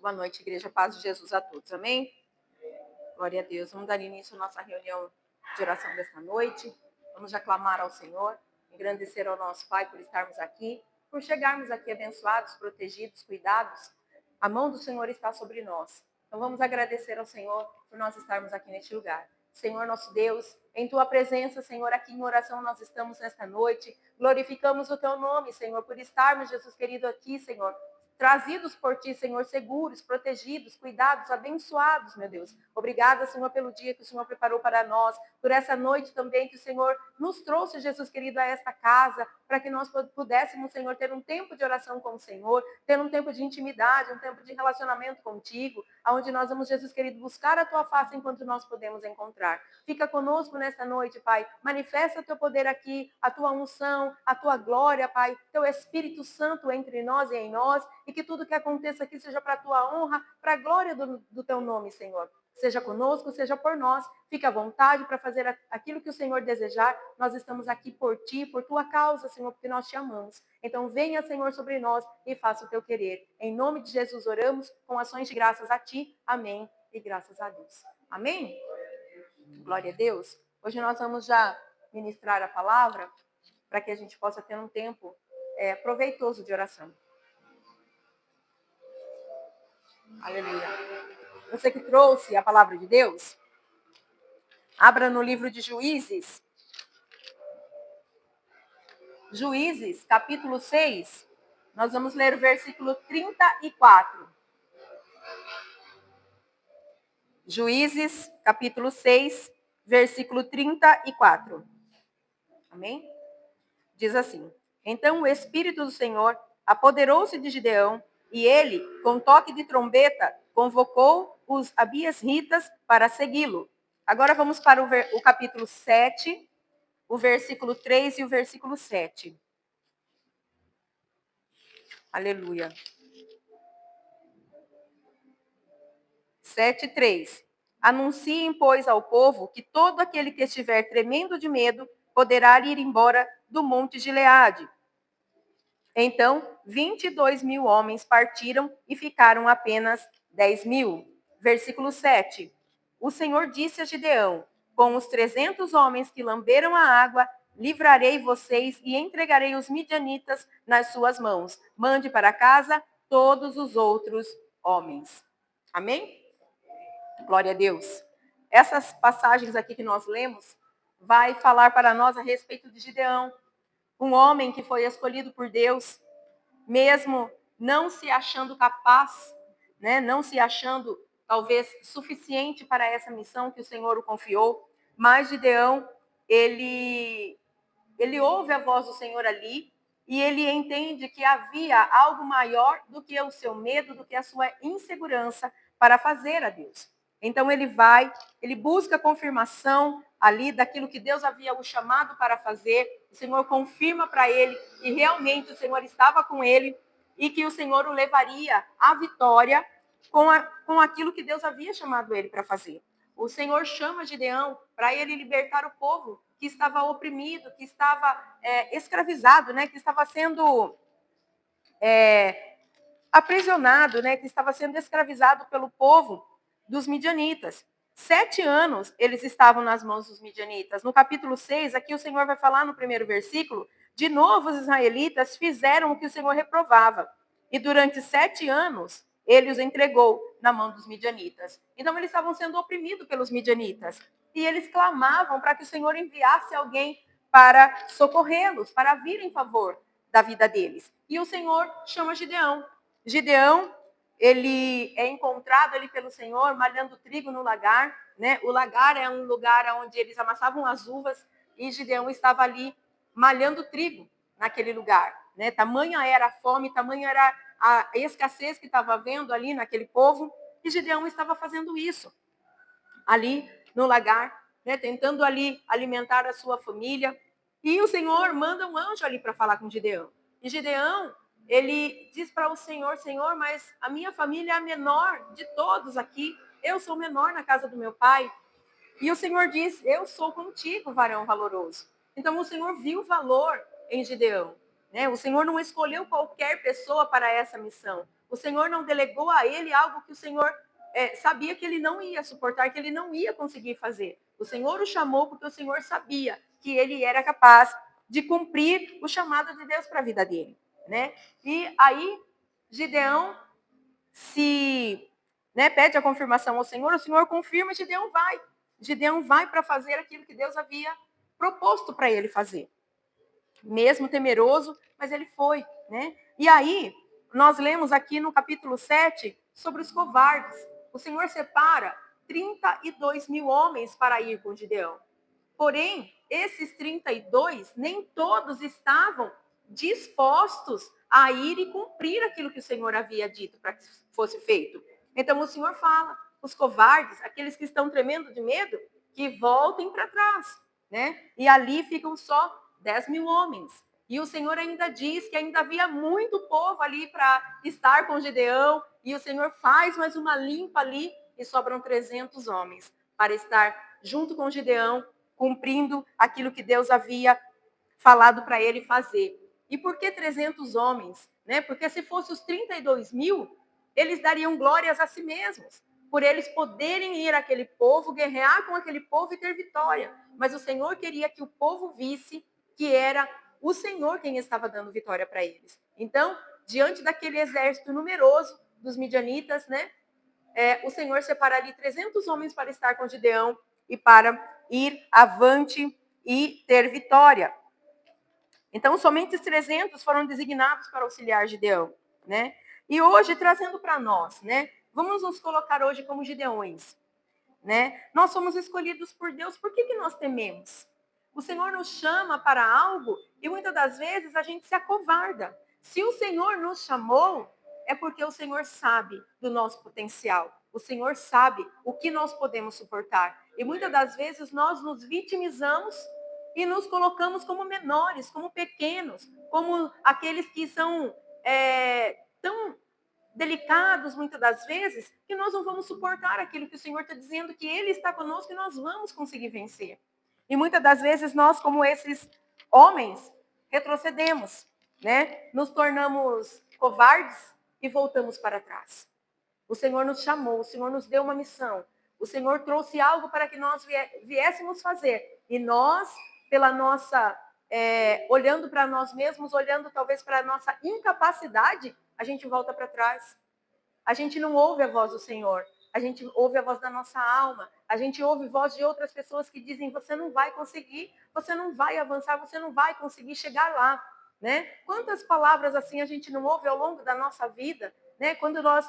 Boa noite, igreja. Paz de Jesus a todos. Amém? Glória a Deus. Vamos dar início à nossa reunião de oração desta noite. Vamos aclamar ao Senhor, engrandecer ao nosso Pai por estarmos aqui, por chegarmos aqui abençoados, protegidos, cuidados. A mão do Senhor está sobre nós. Então vamos agradecer ao Senhor por nós estarmos aqui neste lugar. Senhor nosso Deus, em Tua presença, Senhor, aqui em oração nós estamos nesta noite. Glorificamos o Teu nome, Senhor, por estarmos, Jesus querido, aqui, Senhor, trazidos por Ti, Senhor, seguros, protegidos, cuidados, abençoados, meu Deus. Obrigada, Senhor, pelo dia que o Senhor preparou para nós, por essa noite também que o Senhor nos trouxe, Jesus querido, a esta casa, para que nós pudéssemos, Senhor, ter um tempo de oração com o Senhor, ter um tempo de intimidade, um tempo de relacionamento contigo, onde nós vamos, Jesus querido, buscar a Tua face enquanto nós podemos encontrar. Fica conosco nesta noite, Pai. Manifesta o Teu poder aqui, a Tua unção, a Tua glória, Pai. Teu Espírito Santo entre nós e em nós, e que tudo que aconteça aqui seja para a Tua honra, para a glória do Teu nome, Senhor. Seja conosco, seja por nós. Fique à vontade para fazer aquilo que o Senhor desejar. Nós estamos aqui por Ti, por Tua causa, Senhor, porque nós te amamos. Então venha, Senhor, sobre nós e faça o Teu querer. Em nome de Jesus oramos, com ações de graças a Ti. Amém. E graças a Deus. Amém? Glória a Deus. Hoje nós vamos já ministrar a palavra para que a gente possa ter um tempo proveitoso de oração. Aleluia. Você que trouxe a palavra de Deus, abra no livro de Juízes. Juízes, capítulo 6. Nós vamos ler o versículo 34. Juízes, capítulo 6, versículo 34. Amém? Diz assim: Então o Espírito do Senhor apoderou-se de Gideão, e ele, com toque de trombeta, convocou os abiesritas para segui-lo. Agora vamos para o capítulo 7, o versículo 3 e o versículo 7. Aleluia. 7:3. Anunciem, pois, ao povo que todo aquele que estiver tremendo de medo poderá ir embora do monte Gileade. Então, 22.000 homens partiram e ficaram apenas 10.000. Versículo 7. O Senhor disse a Gideão: com os 300 homens que lamberam a água, livrarei vocês e entregarei os midianitas nas suas mãos. Mande para casa todos os outros homens. Amém? Glória a Deus. Essas passagens aqui que nós lemos vai falar para nós a respeito de Gideão, um homem que foi escolhido por Deus, mesmo não se achando capaz, né, não se achando talvez suficiente para essa missão que o Senhor o confiou, mas Gideão, ele ouve a voz do Senhor ali e ele entende que havia algo maior do que o seu medo, do que a sua insegurança para fazer a Deus. Então ele busca confirmação ali daquilo que Deus havia o chamado para fazer. O Senhor confirma para ele que realmente o Senhor estava com ele e que o Senhor o levaria à vitória com aquilo que Deus havia chamado ele para fazer. O Senhor chama Gideão para ele libertar o povo que estava oprimido, que estava escravizado, né, que estava sendo aprisionado, né, que estava sendo escravizado pelo povo dos midianitas. 7 anos eles estavam nas mãos dos midianitas. No capítulo 6, aqui o Senhor vai falar no primeiro versículo, de novo os israelitas fizeram o que o Senhor reprovava. E durante 7 anos, ele os entregou na mão dos midianitas. Então eles estavam sendo oprimidos pelos midianitas. E eles clamavam para que o Senhor enviasse alguém para socorrê-los, para vir em favor da vida deles. E o Senhor chama Gideão. Gideão, ele é encontrado ali pelo Senhor malhando trigo no lagar, né? O lagar é um lugar onde eles amassavam as uvas e Gideão estava ali malhando trigo naquele lugar, né? Tamanha era a fome, tamanha era a escassez que estava havendo ali naquele povo, e Gideão estava fazendo isso ali no lagar, né? Tentando ali alimentar a sua família. E o Senhor manda um anjo ali para falar com Gideão. E Gideão, ele diz para o Senhor: Senhor, mas a minha família é a menor de todos aqui. Eu sou menor na casa do meu pai. E o Senhor diz: eu sou contigo, varão valoroso. Então o Senhor viu valor em Gideão, né? O Senhor não escolheu qualquer pessoa para essa missão. O Senhor não delegou a ele algo que o Senhor sabia que ele não ia suportar, que ele não ia conseguir fazer. O Senhor o chamou porque o Senhor sabia que ele era capaz de cumprir o chamado de Deus para a vida dele, né? E aí Gideão pede a confirmação ao Senhor, o Senhor confirma, Gideão vai. Gideão vai para fazer aquilo que Deus havia proposto para ele fazer. Mesmo temeroso, mas ele foi, né? E aí, nós lemos aqui no capítulo 7 sobre os covardes. O Senhor separa 32 mil homens para ir com Gideão. Porém, esses 32, nem todos estavam dispostos a ir e cumprir aquilo que o Senhor havia dito para que fosse feito. Então, o Senhor fala, os covardes, aqueles que estão tremendo de medo, que voltem para trás, né? E ali ficam só 10 mil homens. E o Senhor ainda diz que ainda havia muito povo ali para estar com Gideão, e o Senhor faz mais uma limpa ali, e sobram 300 homens para estar junto com Gideão, cumprindo aquilo que Deus havia falado para ele fazer. E por que 300 homens? Né? Porque se fosse os 32 mil, eles dariam glórias a si mesmos, por eles poderem ir àquele povo, guerrear com aquele povo e ter vitória. Mas o Senhor queria que o povo visse que era o Senhor quem estava dando vitória para eles. Então, diante daquele exército numeroso dos midianitas, né? O Senhor separaria 300 homens para estar com Gideão e para ir avante e ter vitória. Então, somente os 300 foram designados para auxiliar Gideão, né? E hoje, trazendo para nós, né? Vamos nos colocar hoje como Gideões, né? Nós somos escolhidos por Deus, por que nós tememos? O Senhor nos chama para algo e muitas das vezes a gente se acovarda. Se o Senhor nos chamou, é porque o Senhor sabe do nosso potencial. O Senhor sabe o que nós podemos suportar. E muitas das vezes nós nos vitimizamos e nos colocamos como menores, como pequenos, como aqueles que são tão delicados, muitas das vezes, que nós não vamos suportar aquilo que o Senhor está dizendo, que Ele está conosco e nós vamos conseguir vencer. E muitas das vezes nós, como esses homens, retrocedemos, né? Nos tornamos covardes e voltamos para trás. O Senhor nos chamou, o Senhor nos deu uma missão, o Senhor trouxe algo para que nós viéssemos fazer. E nós, pela nossa, olhando para nós mesmos, olhando talvez para a nossa incapacidade, a gente volta para trás. A gente não ouve a voz do Senhor. A gente ouve a voz da nossa alma. A gente ouve a voz de outras pessoas que dizem: você não vai conseguir, você não vai avançar, você não vai conseguir chegar lá. Né? Quantas palavras assim a gente não ouve ao longo da nossa vida? Né? Quando nós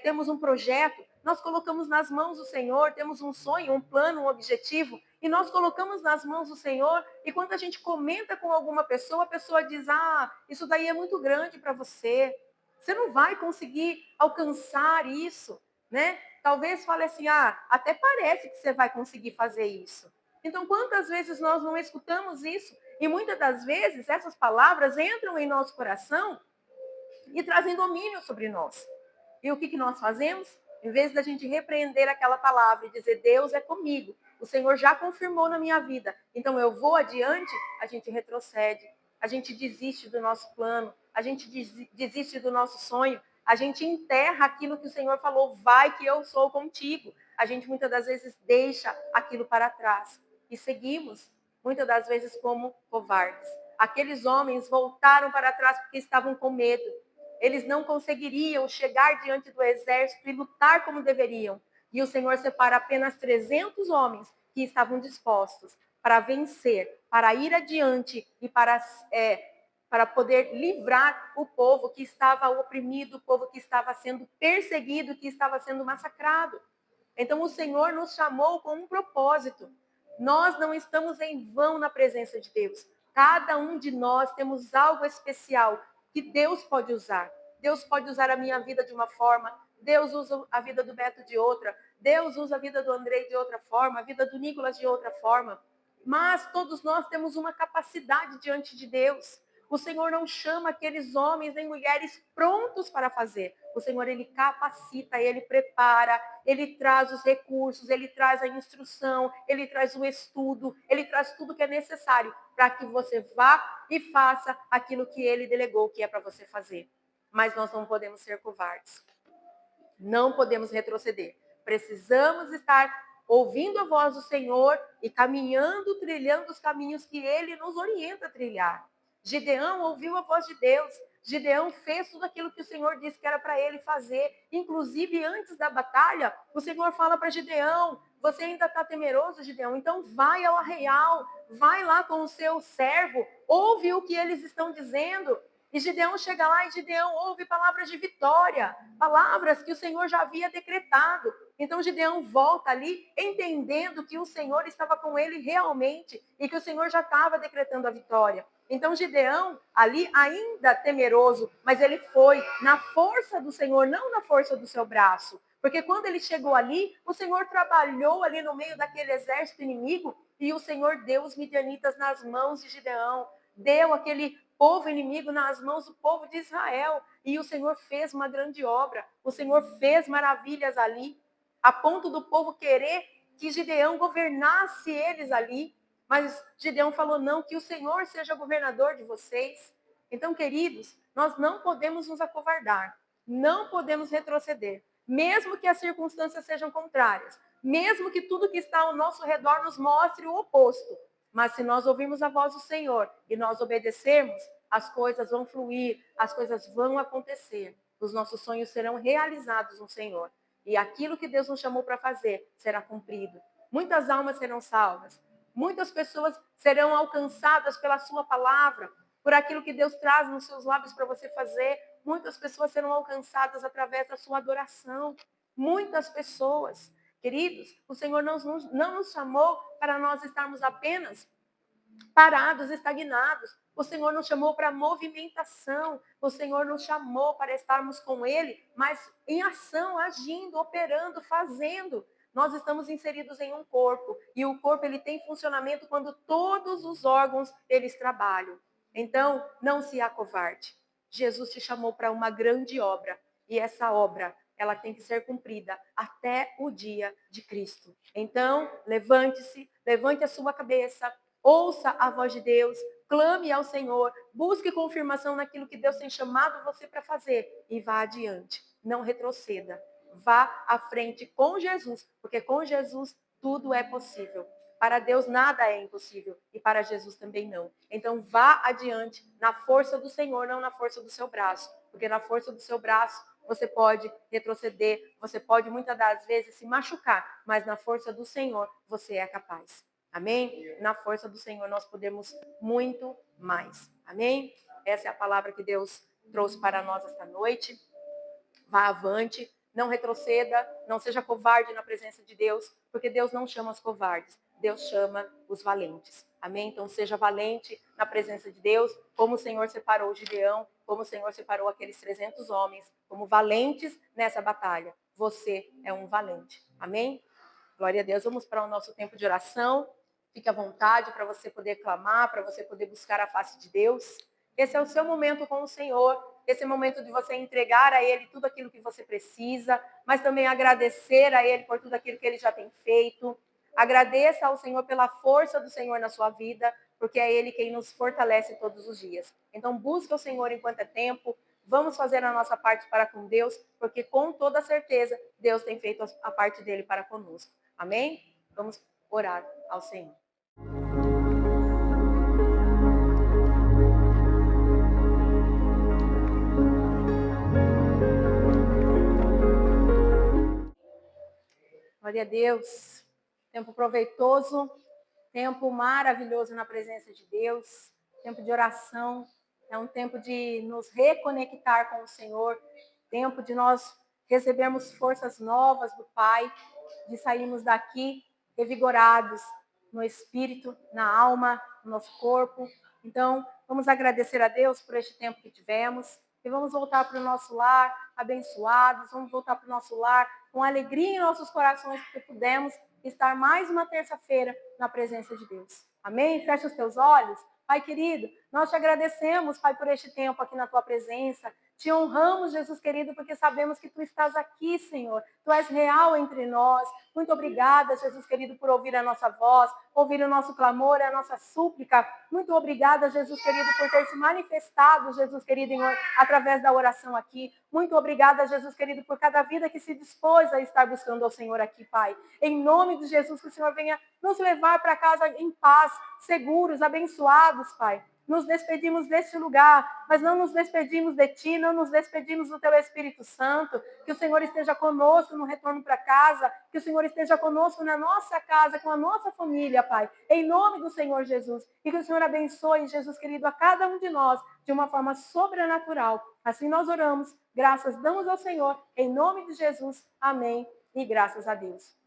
temos um projeto, nós colocamos nas mãos do Senhor, temos um sonho, um plano, um objetivo, e nós colocamos nas mãos do Senhor, e quando a gente comenta com alguma pessoa, a pessoa diz: isso daí é muito grande para você. Você não vai conseguir alcançar isso, né? Talvez fale assim, até parece que você vai conseguir fazer isso. Então, quantas vezes nós não escutamos isso? E muitas das vezes essas palavras entram em nosso coração e trazem domínio sobre nós. E o que nós fazemos? Em vez da gente repreender aquela palavra e dizer, Deus é comigo, o Senhor já confirmou na minha vida, então eu vou adiante, a gente retrocede, a gente desiste do nosso plano, a gente desiste do nosso sonho, a gente enterra aquilo que o Senhor falou, vai que eu sou contigo. A gente muitas das vezes deixa aquilo para trás e seguimos, muitas das vezes como covardes. Aqueles homens voltaram para trás porque estavam com medo. Eles não conseguiriam chegar diante do exército e lutar como deveriam. E o Senhor separa apenas 300 homens que estavam dispostos para vencer, para ir adiante e para poder livrar o povo que estava oprimido, o povo que estava sendo perseguido, que estava sendo massacrado. Então o Senhor nos chamou com um propósito. Nós não estamos em vão na presença de Deus. Cada um de nós temos algo especial que Deus pode usar. Deus pode usar a minha vida de uma forma, Deus usa a vida do Beto de outra, Deus usa a vida do Andrei de outra forma, a vida do Nicolas de outra forma. Mas todos nós temos uma capacidade diante de Deus. O Senhor não chama aqueles homens nem mulheres prontos para fazer. O Senhor, Ele capacita, Ele prepara, Ele traz os recursos, Ele traz a instrução, Ele traz o estudo, Ele traz tudo que é necessário para que você vá e faça aquilo que Ele delegou que é para você fazer. mas nós não podemos ser covardes. Não podemos retroceder. Precisamos estar ouvindo a voz do Senhor e caminhando, trilhando os caminhos que Ele nos orienta a trilhar. Gideão ouviu a voz de Deus. Gideão fez tudo aquilo que o Senhor disse que era para ele fazer. Inclusive, antes da batalha, o Senhor fala para Gideão: você ainda está temeroso, Gideão? Então vai ao arraial, vai lá com o seu servo, ouve o que eles estão dizendo. E Gideão chega lá e Gideão ouve palavras de vitória, palavras que o Senhor já havia decretado. Então Gideão volta ali entendendo que o Senhor estava com ele realmente e que o Senhor já estava decretando a vitória. Então Gideão, ali ainda temeroso, mas ele foi na força do Senhor, não na força do seu braço. Porque quando ele chegou ali, o Senhor trabalhou ali no meio daquele exército inimigo e o Senhor deu os midianitas nas mãos de Gideão, deu aquele povo inimigo nas mãos do povo de Israel. E o Senhor fez uma grande obra, o Senhor fez maravilhas ali, a ponto do povo querer que Gideão governasse eles ali. Mas Gideão falou: não, que o Senhor seja governador de vocês. Então, queridos, nós não podemos nos acovardar, não podemos retroceder, mesmo que as circunstâncias sejam contrárias, mesmo que tudo que está ao nosso redor nos mostre o oposto. Mas se nós ouvirmos a voz do Senhor e nós obedecermos, as coisas vão fluir, as coisas vão acontecer. Os nossos sonhos serão realizados no Senhor. E aquilo que Deus nos chamou para fazer será cumprido. Muitas almas serão salvas. Muitas pessoas serão alcançadas pela sua palavra, por aquilo que Deus traz nos seus lábios para você fazer. Muitas pessoas serão alcançadas através da sua adoração. Muitas pessoas. Queridos, o Senhor não nos chamou para nós estarmos apenas parados, estagnados. O Senhor nos chamou para movimentação. O Senhor nos chamou para estarmos com Ele, mas em ação, agindo, operando, fazendo. Nós estamos inseridos em um corpo e o corpo ele tem funcionamento quando todos os órgãos eles trabalham. Então, não se acovarde. Jesus te chamou para uma grande obra e essa obra ela tem que ser cumprida até o dia de Cristo. Então, levante-se, levante a sua cabeça, ouça a voz de Deus, clame ao Senhor, busque confirmação naquilo que Deus tem chamado você para fazer e vá adiante. Não retroceda. Vá à frente com Jesus, porque com Jesus tudo é possível. Para Deus nada é impossível e para Jesus também não. Então vá adiante na força do Senhor, não na força do seu braço, porque na força do seu braço você pode retroceder, você pode muitas das vezes se machucar, mas na força do Senhor você é capaz. Amém? Na força do Senhor nós podemos muito mais. Amém? Essa é a palavra que Deus trouxe para nós esta noite. Vá avante, não retroceda, não seja covarde na presença de Deus, porque Deus não chama os covardes, Deus chama os valentes. Amém? Então seja valente na presença de Deus, como o Senhor separou Gideão, como o Senhor separou aqueles 300 homens, como valentes nessa batalha. Você é um valente. Amém? Glória a Deus. Vamos para o nosso tempo de oração. Fique à vontade para você poder clamar, para você poder buscar a face de Deus. Esse é o seu momento com o Senhor. Esse é o momento de você entregar a Ele tudo aquilo que você precisa, mas também agradecer a Ele por tudo aquilo que Ele já tem feito. Agradeça ao Senhor pela força do Senhor na sua vida, porque é Ele quem nos fortalece todos os dias. Então, busque o Senhor enquanto é tempo. Vamos fazer a nossa parte para com Deus, porque com toda certeza Deus tem feito a parte dele para conosco. Amém? Vamos orar ao Senhor. Glória a Deus. Tempo proveitoso, tempo maravilhoso na presença de Deus, tempo de oração, é um tempo de nos reconectar com o Senhor, tempo de nós recebermos forças novas do Pai, de sairmos daqui revigorados no espírito, na alma, no nosso corpo. Então, vamos agradecer a Deus por este tempo que tivemos e vamos voltar para o nosso lar abençoados, vamos voltar para o nosso lar com alegria em nossos corações, porque pudemos estar mais uma terça-feira na presença de Deus. Amém? Fecha os teus olhos. Pai querido, nós te agradecemos, Pai, por este tempo aqui na tua presença. Te honramos, Jesus querido, porque sabemos que Tu estás aqui, Senhor. Tu és real entre nós. Muito obrigada, Jesus querido, por ouvir a nossa voz, ouvir o nosso clamor, a nossa súplica. Muito obrigada, Jesus querido, por ter se manifestado, Jesus querido, através da oração aqui. Muito obrigada, Jesus querido, por cada vida que se dispôs a estar buscando ao Senhor aqui, Pai. Em nome de Jesus, que o Senhor venha nos levar para casa em paz, seguros, abençoados, Pai. Nos despedimos deste lugar, mas não nos despedimos de Ti, não nos despedimos do Teu Espírito Santo. Que o Senhor esteja conosco no retorno para casa, que o Senhor esteja conosco na nossa casa, com a nossa família, Pai. Em nome do Senhor Jesus. E que o Senhor abençoe, Jesus querido, a cada um de nós, de uma forma sobrenatural. Assim nós oramos, graças damos ao Senhor, em nome de Jesus. Amém. E graças a Deus.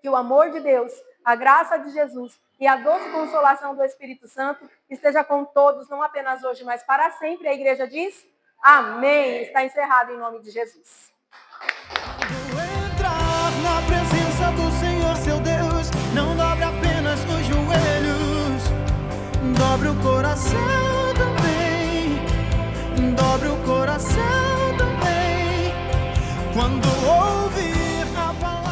Que o amor de Deus, a graça de Jesus e a doce consolação do Espírito Santo esteja com todos, não apenas hoje, mas para sempre. A igreja diz amém. Está encerrado em nome de Jesus. Entrar na presença do Senhor, seu Deus, não dobre apenas os joelhos, dobre o coração também, dobre o coração também, quando ouvir a palavra.